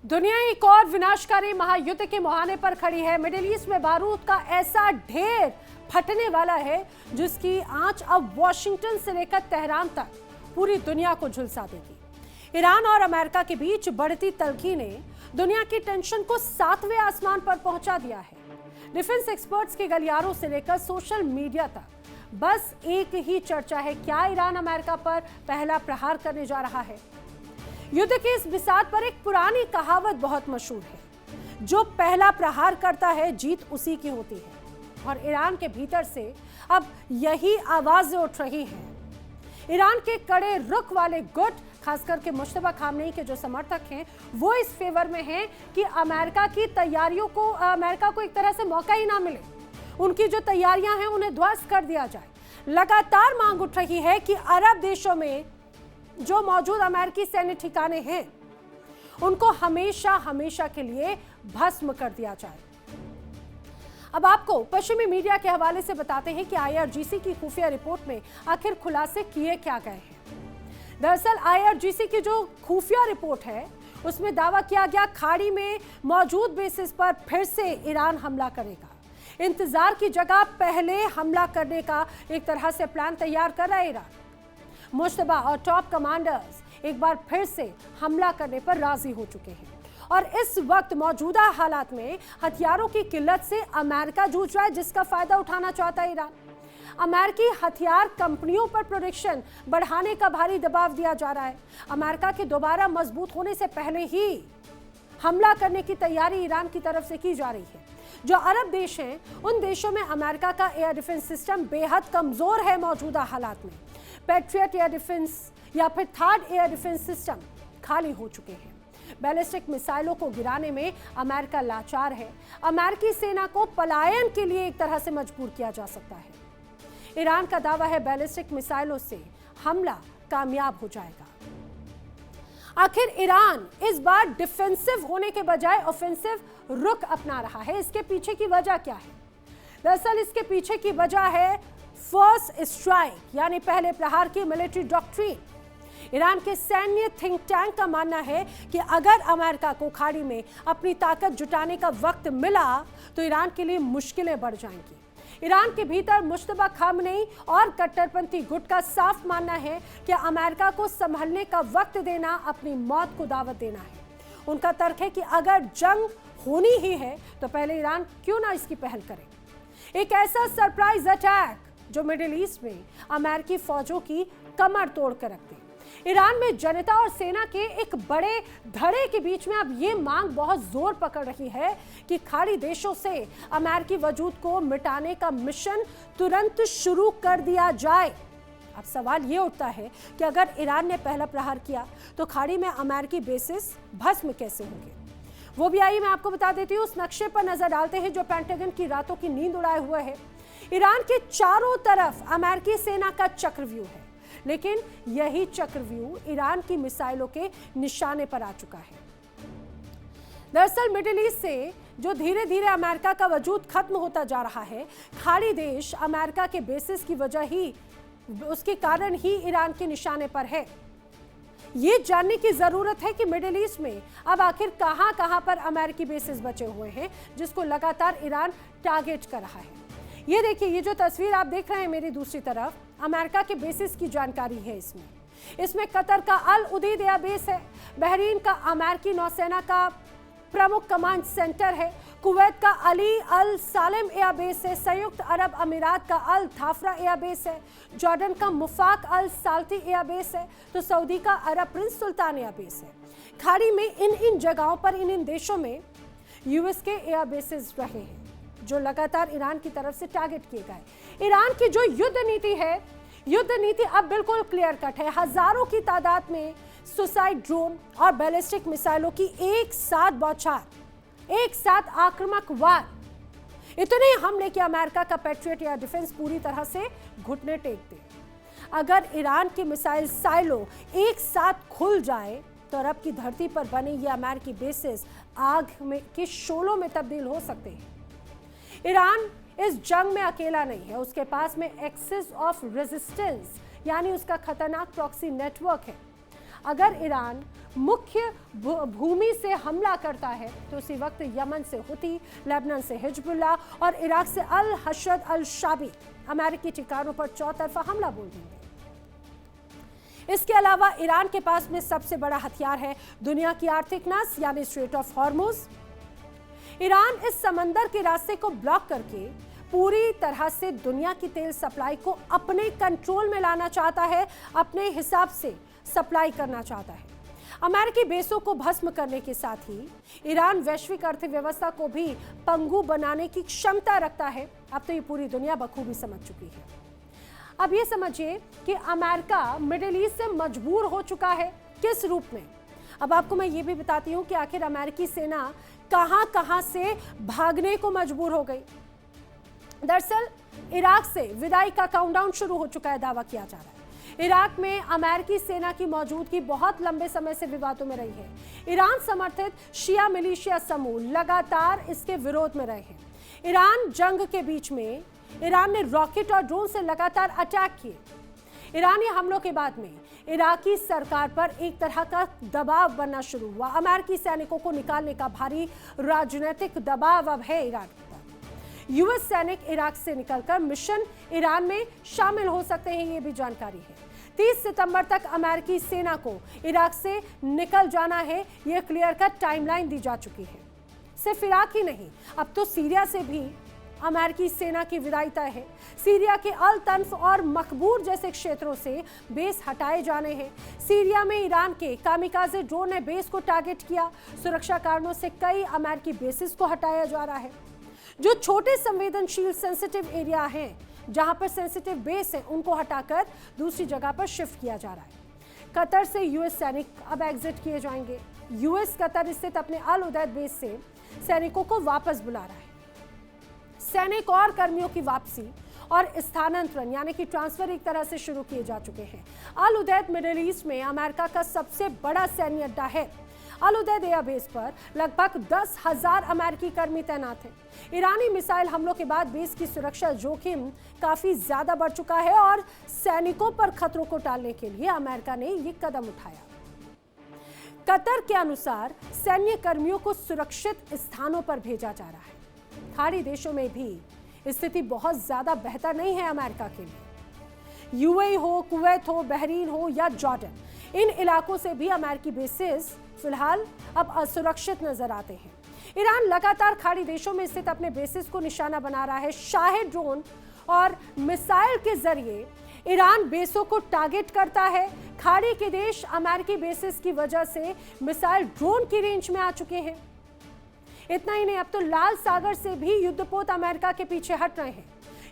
दुनिया एक और विनाशकारी महायुद्ध के मुहाने पर खड़ी है। मिडिल ईस्ट में बारूद का ऐसा ढेर फटने वाला है जिसकी आंच अब वॉशिंगटन से लेकर तेहरान तक पूरी दुनिया को झुलसा देगी। ईरान और अमेरिका के बीच बढ़ती तल्खी ने दुनिया की टेंशन को 7वें आसमान पर पहुंचा दिया है। डिफेंस एक्सपर्ट्स के गलियारों से लेकर सोशल मीडिया तक बस एक ही चर्चा है, क्या ईरान अमेरिका पर पहला प्रहार करने जा रहा है। युद्ध के इस बिसात पर एक पुरानी कहावत बहुत मशहूर है, जो पहला प्रहार करता है जीत उसी की होती है। और ईरान के भीतर से अब यही आवाजें उठ रही हैं। ईरान के कड़े रुख वाले गुट, खास करके मुश्तबा खामनेई के जो समर्थक हैं, वो इस फेवर में हैं कि अमेरिका की तैयारियों को, अमेरिका को एक तरह से मौका ही ना मिले, उनकी जो तैयारियां हैं उन्हें ध्वस्त कर दिया जाए। लगातार मांग उठ रही है कि अरब देशों में जो मौजूद अमेरिकी सैन्य ठिकाने हैं उनको हमेशा हमेशा के लिए भस्म कर दिया जाए। अब आपको पश्चिमी मीडिया के हवाले से बताते हैं कि आईआरजीसी की खुफिया रिपोर्ट में आखिर खुलासे किए क्या गए हैं। दरअसल आईआरजीसी की जो खुफिया रिपोर्ट है उसमें दावा किया गया खाड़ी में मौजूद बेसिस पर फिर से ईरान हमला करेगा। इंतजार की जगह पहले हमला करने का एक तरह से प्लान तैयार कर रहा है ईरान। मुश्तबा और टॉप कमांडर्स एक बार फिर से हमला करने पर राजी हो चुके हैं और इस वक्त मौजूदा हालात में हथियारों की किल्लत से अमेरिका जूझ रहा है, जिसका फायदा उठाना चाहता है ईरान। अमेरिकी हथियार कंपनियों पर प्रोडक्शन बढ़ाने का भारी दबाव दिया जा रहा है। अमेरिका के दोबारा मजबूत होने से पहले ही हमला करने की तैयारी ईरान की तरफ से की जा रही है। जो अरब देश हैं उन देशों में अमेरिका का एयर डिफेंस सिस्टम बेहद कमजोर है। मौजूदा हालात में पैट्रियट एयर डिफेंस या फिर थर्ड एयर डिफेंस सिस्टम खाली हो चुके हैं। बैलिस्टिक मिसाइलों को गिराने में अमेरिका लाचार है। अमेरिकी सेना को पलायन के लिए एक तरह से मजबूर किया जा सकता है। ईरान का दावा है बैलिस्टिक मिसाइलों से हमला कामयाब हो जाएगा। आखिर ईरान इस बार डिफेंसिव होने के बजाय ऑफेंसिव रुख अपना रहा है, इसके पीछे की वजह क्या है? दरअसल इसके पीछे की वजह है फर्स्ट स्ट्राइक यानी पहले प्रहार की मिलिट्री डॉक्ट्रिन। ईरान के सैन्य थिंक टैंक का मानना है कि अगर अमेरिका को खाड़ी में अपनी ताकत जुटाने का वक्त मिला तो ईरान के लिए मुश्किलें बढ़ जाएंगी। ईरान के भीतर मुश्तबा खामनेई और कट्टरपंथी गुट का साफ मानना है कि अमेरिका को संभलने का वक्त देना अपनी मौत को दावत देना है। उनका तर्क है कि अगर जंग होनी ही है तो पहले ईरान क्यों ना इसकी पहल करे। एक ऐसा सरप्राइज अटैक जो मिडिल ईस्ट में अमेरिकी फौजों की कमर तोड़ कर रख दी। ईरान में जनता और सेना के एक बड़े धड़े के बीच में अब ये मांग बहुत जोर पकड़ रही है कि खाड़ी देशों से अमेरिकी वजूद को मिटाने का मिशन तुरंत शुरू कर दिया जाए। अब सवाल ये उठता है कि अगर ईरान ने पहला प्रहार किया तो खाड़ी में अमेरिकी बेसिस भस्म कैसे होंगे? वो भी आइए मैं आपको बता देती हूँ। उस नक्शे पर नजर डालते हैं जो पेंटागन की रातों की नींद उड़ाए हुए है। ईरान के चारों तरफ अमेरिकी सेना का चक्रव्यूह है, लेकिन यही चक्रव्यूह ईरान की मिसाइलों के निशाने पर आ चुका है। दरअसल मिडिल ईस्ट से जो धीरे धीरे अमेरिका का वजूद खत्म होता जा रहा है, खाड़ी देश अमेरिका के बेसिस की वजह ही, उसके कारण ही ईरान के निशाने पर है। ये जानने की जरूरत है कि मिडिल ईस्ट में अब आखिर कहां पर अमेरिकी बेसिस बचे हुए हैं जिसको लगातार ईरान टारगेट कर रहा है। ये देखिए, ये जो तस्वीर आप देख रहे हैं मेरी दूसरी तरफ, अमेरिका के बेसिस की जानकारी है। इसमें कतर का अल उदीद एयर बेस है, बहरीन का अमेरिकी नौसेना का प्रमुख कमांड सेंटर है, कुवैत का अली अल सालेम एयर बेस है, संयुक्त अरब अमीरात का अल थाफरा एयर बेस है, जॉर्डन का मुफाक अल साल्ती एयर बेस है, तो सऊदी का अरब प्रिंस सुल्तान एयर बेस है। खाड़ी में इन जगहों पर इन देशों में यूएस के एयर बेसेस रहे हैं जो लगातार ईरान की तरफ से टारगेट किए गए। ईरान की जो युद्ध नीति अब बिल्कुल क्लियर कट है। हजारों की तादाद में सुसाइड ड्रोन और बैलिस्टिक मिसाइलों की एक साथ बौछार, एक साथ आक्रामक वार, इतने हमले कि अमेरिका का पैट्रियट एयर डिफेंस पूरी तरह से घुटने टेक दे। अगर ईरान की मिसाइल साइलो एक साथ खुल जाए तो अरब की धरती पर बने ये अमेरिकी बेसिस आग में के शोलों में तब्दील हो सकते हैं। ईरान इस जंग में अकेला नहीं है, उसके पास में एक्सिस ऑफ रेजिस्टेंस यानी उसका खतरनाक प्रॉक्सी नेटवर्क है। अगर ईरान मुख्य भूमि से हमला करता है तो उसी वक्त यमन से हुती, लेबनान से हिजबुल्लाह और इराक से अल हशद अल शाबी अमेरिकी ठिकानों पर चौतरफा हमला बोल देंगे। इसके अलावा ईरान के पास में सबसे बड़ा हथियार है दुनिया की आर्थिक नस यानी स्ट्रेट ऑफ हॉर्मुज। ईरान इस समंदर के रास्ते को ब्लॉक करके पूरी तरह से दुनिया की तेल सप्लाई को अपने कंट्रोल में लाना चाहता है, अपने हिसाब से सप्लाई करना चाहता है। अमेरिकी बेसों को भस्म करने के साथ ही ईरान वैश्विक अर्थव्यवस्था को भी पंगु बनाने की क्षमता रखता है। अब तो ये पूरी दुनिया बखूबी समझ चुकी है। अब ये समझिए कि अमेरिका मिडिल ईस्ट से मजबूर हो चुका है, किस रूप में। अब आपको मैं ये भी बताती हूँ कि आखिर अमेरिकी सेना कहां से भागने को मजबूर हो गई। दरअसल इराक से विदाई का काउंटडाउन शुरू हो चुका है, दावा किया जा रहा है। इराक में अमेरिकी सेना की मौजूदगी बहुत लंबे समय से विवादों में रही है। ईरान समर्थित शिया मिलिशिया समूह लगातार इसके विरोध में रहे हैं। ईरान जंग के बीच में ईरान ने रॉकेट और ड्रोन से लगातार अटैक किए। ईरानी हमलों के बाद में इराकी सरकार पर एक तरह का दबाव बनना शुरू हुआ। अमेरिकी सैनिकों को निकालने का भारी राजनीतिक दबाव अब है ईरान पर। यूएस सैनिक इराक से निकलकर मिशन ईरान में शामिल हो सकते हैं, ये भी जानकारी है। 30 सितंबर तक अमेरिकी सेना को इराक से निकल जाना है, यह क्लियर कट टाइमलाइन दी जा चुकी है। सिर्फ इराक ही नहीं, अब तो सीरिया से भी अमेरिकी सेना की विदाई तय है। सीरिया के अल तन्फ और मकबूर जैसे क्षेत्रों से बेस हटाए जाने हैं। सीरिया में ईरान के कामिकाजे ड्रोन ने बेस को टारगेट किया। सुरक्षा कारणों से कई अमेरिकी बेसिस को हटाया जा रहा है। जो छोटे संवेदनशील सेंसिटिव एरिया हैं, जहां पर सेंसिटिव बेस है, उनको हटाकर दूसरी जगह पर शिफ्ट किया जा रहा है। कतर से यूएस सैनिक अब एग्जिट किए जाएंगे। यूएस कतर स्थित अपने अल उदैद बेस से सैनिकों को वापस बुला रहा है। सैनिक और कर्मियों की वापसी और स्थानांतरण यानी कि ट्रांसफर एक तरह से शुरू किए जा चुके हैं। अल उदैद मिडिल ईस्ट में अमेरिका का सबसे बड़ा सैन्य अड्डा है। अल उदैद एयरबेस पर लगभग 10,000 अमेरिकी कर्मी तैनात हैं। ईरानी मिसाइल हमलों के बाद बेस की सुरक्षा जोखिम काफी ज्यादा बढ़ चुका है और सैनिकों पर खतरों को टालने के लिए अमेरिका ने ये कदम उठाया। कतर के अनुसार सैन्य कर्मियों को सुरक्षित स्थानों पर भेजा जा रहा है। खाड़ी देशों में भी स्थिति बहुत ज्यादा बेहतर नहीं है अमेरिका के लिए। यूएई हो, कुवैत हो, बहरीन हो या जॉर्डन, इन इलाकों से भी अमेरिकी बेसिस फिलहाल अब असुरक्षित नजर आते हैं। ईरान लगातार खाड़ी देशों में स्थित अपने बेसिस को निशाना बना रहा है। शाहिद ड्रोन और मिसाइल के जरिए ईरान बेसों को टारगेट करता है। खाड़ी के देश अमेरिकी बेसिस की वजह से मिसाइल ड्रोन की रेंज में आ चुके हैं। इतना ही नहीं, अब तो लाल सागर से भी युद्धपोत अमेरिका के पीछे हट रहे हैं।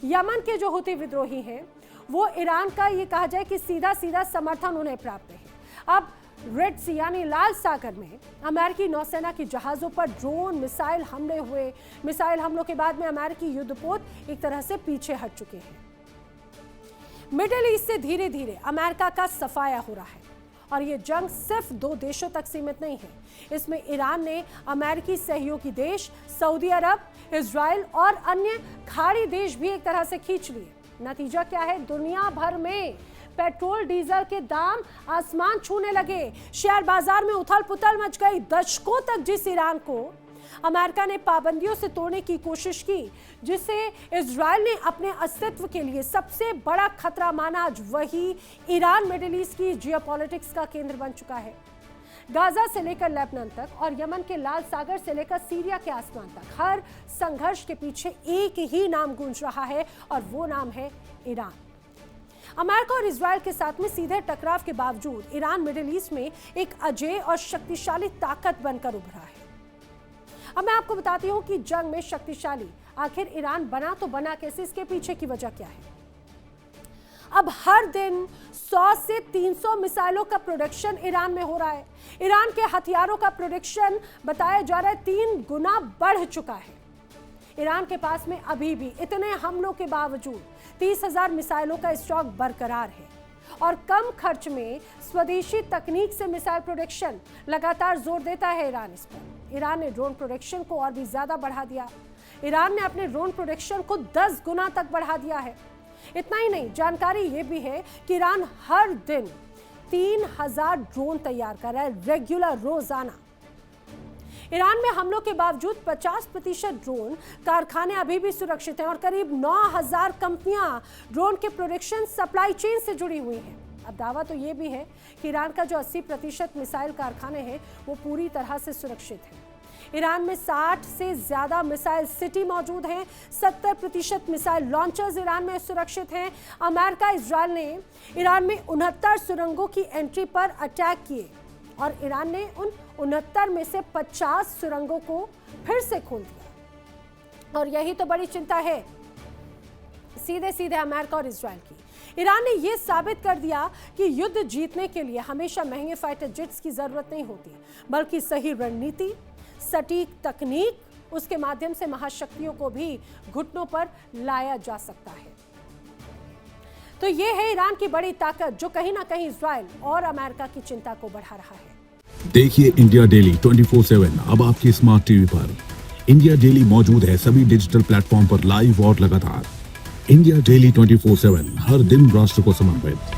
यमन के जो हुती विद्रोही हैं, वो ईरान का ये कहा जाए कि सीधा सीधा समर्थन उन्हें प्राप्त है। अब रेड सी यानी लाल सागर में अमेरिकी नौसेना की जहाजों पर ड्रोन मिसाइल हमले हुए। मिसाइल हमलों के बाद में अमेरिकी युद्धपोत एक तरह से पीछे हट चुके हैं। मिडिल ईस्ट से धीरे धीरे अमेरिका का सफाया हो रहा है और ये जंग सिर्फ 2 देशों तक सीमित नहीं है। इसमें ईरान ने अमेरिकी सहयोगी देश सऊदी अरब, इजराइल और अन्य खाड़ी देश भी एक तरह से खींच लिए। नतीजा क्या है? दुनिया भर में पेट्रोल डीजल के दाम आसमान छूने लगे। शेयर बाजार में उथल पुथल मच गई। दशकों तक जिस ईरान को अमेरिका ने पाबंदियों से तोड़ने की कोशिश की, जिसे इजराइल ने अपने अस्तित्व के लिए सबसे बड़ा खतरा माना, आज वही ईरान मिडिल ईस्ट की जियोपॉलिटिक्स का केंद्र बन चुका है। गाजा से लेकर लेबनान तक और यमन के लाल सागर से लेकर सीरिया के आसमान तक हर संघर्ष के पीछे एक ही नाम गूंज रहा है और वो नाम है ईरान। अमेरिका और इजराइल के साथ में सीधे टकराव के बावजूद ईरान मिडिल ईस्ट में एक अजेय और शक्तिशाली ताकत बनकर उभरा है। अब मैं आपको बताती हूं कि जंग में शक्तिशाली आखिर ईरान बना तो बना कैसे, इसके पीछे की वजह क्या है। अब हर दिन 100 से 300 मिसाइलों का प्रोडक्शन ईरान में हो रहा है। ईरान के हथियारों का प्रोडक्शन बताया जा रहा है 3 गुना बढ़ चुका है। ईरान के पास में अभी भी इतने हमलों के बावजूद 30,000 मिसाइलों का स्टॉक बरकरार है और कम खर्च में स्वदेशी तकनीक से मिसाइल प्रोडक्शन लगातार जोर देता है ईरान इस पर। ईरान ने ड्रोन प्रोडक्शन को और भी ज्यादा बढ़ा दिया। ईरान ने अपने ड्रोन प्रोडक्शन को 10 गुना तक बढ़ा दिया है। इतना ही नहीं, जानकारी ये भी है कि ईरान हर दिन 3000 ड्रोन तैयार कर रहा है रेगुलर रोजाना। ईरान में हमलों के बावजूद 50% ड्रोन कारखाने अभी भी सुरक्षित हैं और करीब 9000 कंपनियां ड्रोन के प्रोडक्शन सप्लाई चेन से जुड़ी हुई हैं। अब दावा तो ये भी है कि ईरान का जो 80% मिसाइल कारखाने हैं वो पूरी तरह से सुरक्षित हैं। ईरान में 60 से ज्यादा मिसाइल सिटी मौजूद हैं। 70% मिसाइल लॉन्चर्स ईरान में सुरक्षित हैं। अमेरिका इजराइल ने ईरान में 69 सुरंगों की एंट्री पर अटैक किए और ईरान ने उन 69 में से 50 सुरंगों को फिर से खोल दिया। और यही तो बड़ी चिंता है सीधे सीधे अमेरिका और इजराइल की। ईरान ने यह साबित कर दिया कि युद्ध जीतने के लिए हमेशा महंगे फाइटर जेट्स की जरूरत नहीं होती, बल्कि सही रणनीति, सटीक तकनीक, उसके माध्यम से महाशक्तियों को भी घुटनों पर लाया जा सकता है। तो ये है ईरान की बड़ी ताकत जो कहीं ना कहीं इजराइल और अमेरिका की चिंता को बढ़ा रहा है। देखिए इंडिया डेली 24/7 अब आपके स्मार्ट टीवी पर। इंडिया डेली मौजूद है सभी डिजिटल प्लेटफॉर्म पर लाइव और लगातार। इंडिया डेली 24/7 हर दिन राष्ट्र को समर्पित।